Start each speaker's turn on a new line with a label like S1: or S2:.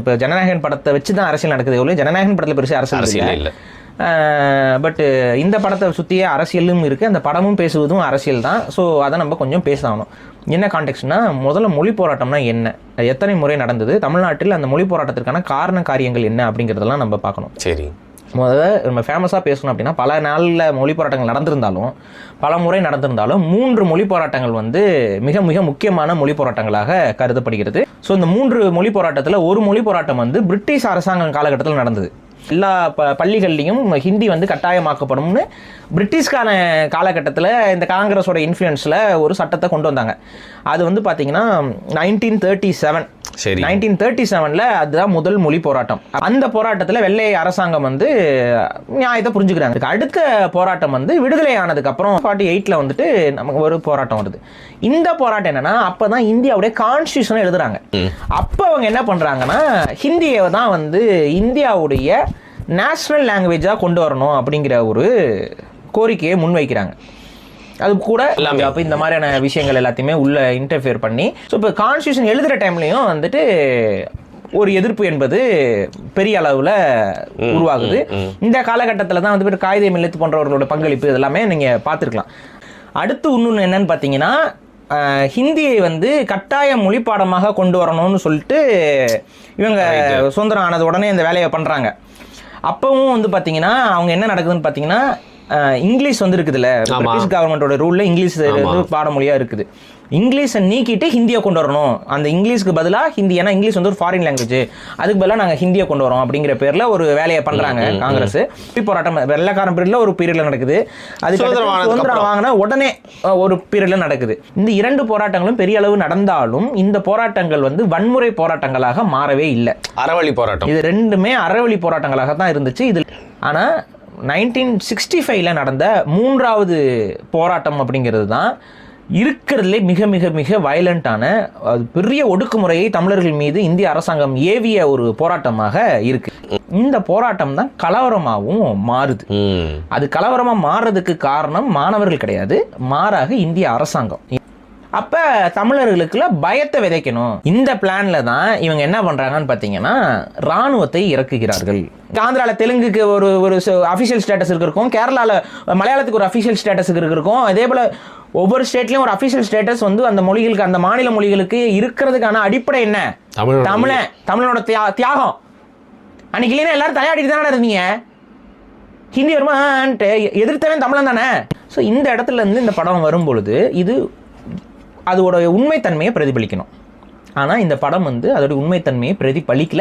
S1: இப்போ ஜனநாயகன் படத்தை வச்சு தான் அரசியல் நடக்குது எவ்வளோ, ஜனநாயகன் படத்தில் பெருசாக அரசியல் இல்லை. பட் இந்த படத்தை சுற்றியே அரசியலும் இருக்குது, அந்த படமும் பேசுவதும் அரசியல் தான். ஸோ அதை நம்ம கொஞ்சம் பேசணும். என்ன கான்டெக்ட்னா, முதல்ல மொழி போராட்டம்னா என்ன, எத்தனை முறை நடந்தது, தமிழ்நாட்டில் அந்த மொழி போராட்டத்திற்கான காரண காரியங்கள் என்ன அப்படிங்கிறதெல்லாம் நம்ம பார்க்கணும்.
S2: சரி,
S1: முதல்ல நம்ம ஃபேமஸாக பேசணும் அப்படின்னா, பல நாளில் மொழி போராட்டங்கள் நடந்திருந்தாலும், பல முறை நடந்திருந்தாலும் 3 மொழி போராட்டங்கள் வந்து மிக மிக முக்கியமான மொழி போராட்டங்களாக கருதப்படுகிறது. ஸோ இந்த 3 மொழி போராட்டத்தில் ஒரு மொழி போராட்டம் வந்து பிரிட்டிஷ் அரசாங்கம் காலகட்டத்தில் நடந்தது. எல்லா பள்ளிகள்லையும் ஹிந்தி வந்து கட்டாயமாக்கப்படும்னு பிரிட்டிஷ்கான காலகட்டத்தில் இந்த காங்கிரஸோட இன்ஃப்ளூயன்ஸில் ஒரு சட்டத்தை கொண்டு வந்தாங்க. அது வந்து பார்த்தீங்கன்னா 1937. 1937 அதுதான் முதல் மொழி போராட்டம். அந்த போராட்டத்தில் வெள்ளை அரசாங்கம் வந்து நியாயத்தை புரிஞ்சுக்கிறாங்க. அடுத்த போராட்டம் வந்து விடுதலை ஆனதுக்கு அப்புறம் 48 வந்துட்டு நமக்கு ஒரு போராட்டம் வருது. இந்த போராட்டம் என்னன்னா, அப்பதான் இந்தியாவுடைய கான்ஸ்டியூஷனை எழுதுறாங்க. அப்போ அவங்க என்ன பண்றாங்கன்னா, ஹிந்தியை தான் வந்து இந்தியாவுடைய நேஷனல் லாங்குவேஜாக கொண்டு வரணும் அப்படிங்கிற ஒரு கோரிக்கையை முன்வைக்கிறாங்க. அது கூட அப்போ இந்த மாதிரியான விஷயங்கள் எல்லாத்தையுமே உள்ள இன்டர்ஃபியர் பண்ணி, ஸோ இப்போ கான்ஸ்டியூஷன் எழுதுகிற டைம்லையும் வந்துட்டு ஒரு எதிர்ப்பு என்பது பெரிய அளவில் உருவாகுது. இந்த காலகட்டத்தில் தான் வந்து காயிதே மில்லத் போன்றவர்களோட பங்களிப்பு இதெல்லாமே நீங்கள் பார்த்துருக்கலாம். அடுத்து இன்னொன்று என்னன்னு பார்த்தீங்கன்னா, ஹிந்தியை வந்து கட்டாய மொழி பாடமாக கொண்டு வரணும்னு சொல்லிட்டு இவங்க சுதந்திரம் ஆனது உடனே இந்த வேலையை பண்ணுறாங்க. அப்பவும் வந்து பார்த்தீங்கன்னா அவங்க என்ன நடக்குதுன்னு பார்த்தீங்கன்னா, இங்கிலீஷ் வந்து இருக்குதுல்ல, பிரிட்டிஷ் கவர்மெண்டோட ரூல்ல இங்கிலீஷ் வந்து பாடமொழியா இருக்குது. இங்கிலீஷை நீக்கிட்டு ஹிந்தியை கொண்டு வரணும், அந்த இங்கிலீஷ்க்கு பதிலாக ஹிந்தி, ஏன்னா இங்கிலீஷ் வந்து ஒரு ஃபாரின் லாங்குவேஜ், அதுக்கு பதிலாக நாங்கள் ஹிந்தியை கொண்டு வரோம் அப்படிங்கிற பேரில் ஒரு வேலையை பண்ணுறாங்க காங்கிரஸ். போராட்டம் வெள்ளைக்காரன் பீரியட்ல ஒரு பீரியட்ல நடக்குது, அது சுதந்திரம் வாங்கின உடனே ஒரு பீரியட்ல நடக்குது. இந்த 2 போராட்டங்களும் பெரிய அளவு நடந்தாலும் இந்த போராட்டங்கள் வந்து வன்முறை போராட்டங்களாக மாறவே இல்லை.
S2: அறவழி போராட்டம், இது
S1: 2மே அறவழி போராட்டங்களாக தான் இருந்துச்சு. இது ஆனால் 1965 நடந்த 3வது போராட்டம் அப்படிங்கிறது தான் இருக்கிறதுலே மிக மிக மிக வயலண்டான பெரிய ஒடுக்குமுறையை தமிழர்கள் மீது இந்திய அரசாங்கம் ஏவிய ஒரு போராட்டமாக இருக்கு. இந்த போராட்டம் தான் கலவரமாகவும் மாறுது. அது கலவரமா மாறுறதுக்கு காரணம் மாணவர்கள் கிடையாது, மாறாக இந்திய அரசாங்கம். அப்ப தமிழர்களுக்குள்ள பயத்தை விதைக்கணும். இந்த பிளான்ல தான் இவங்க என்ன பண்றாங்கன்னு பாத்தீங்கன்னா, ராணுவத்தை இறக்குகிறார்கள். ஆந்திரால தெலுங்குக்கு ஒரு அபிஷியல் ஸ்டேட்டஸ் இருக்கும், கேரளால மலையாளத்துக்கு ஒரு அபிஷியல் ஸ்டேட்டஸ் இருக்கும். அதே போல ஒவ்வொரு ஸ்டேட்லயும் ஒரு அபிஷியல் ஸ்டேட்டஸ் வந்து அந்த மொழிகளுக்கு, அந்த மாநில மொழிகளுக்கு இருக்கிறதுக்கான அடிப்படை என்ன? தமிழனோட தியாகம். அன்னைக்கு இல்லைன்னா எல்லாரும் தலையாடிட்டு தானே இருந்தீங்க, ஹிந்தி வருமான்ட்டு எதிர்த்தவன் தமிழன் தானே. ஸோ இந்த இடத்துல இருந்து இந்த படம் வரும்பொழுது இது அதோட உண்மைத்தன்மையை பிரதிபலிக்கணும். ஆனால் இந்த படம் வந்து அதோட உண்மைத்தன்மையை பிரதிபலிக்கல.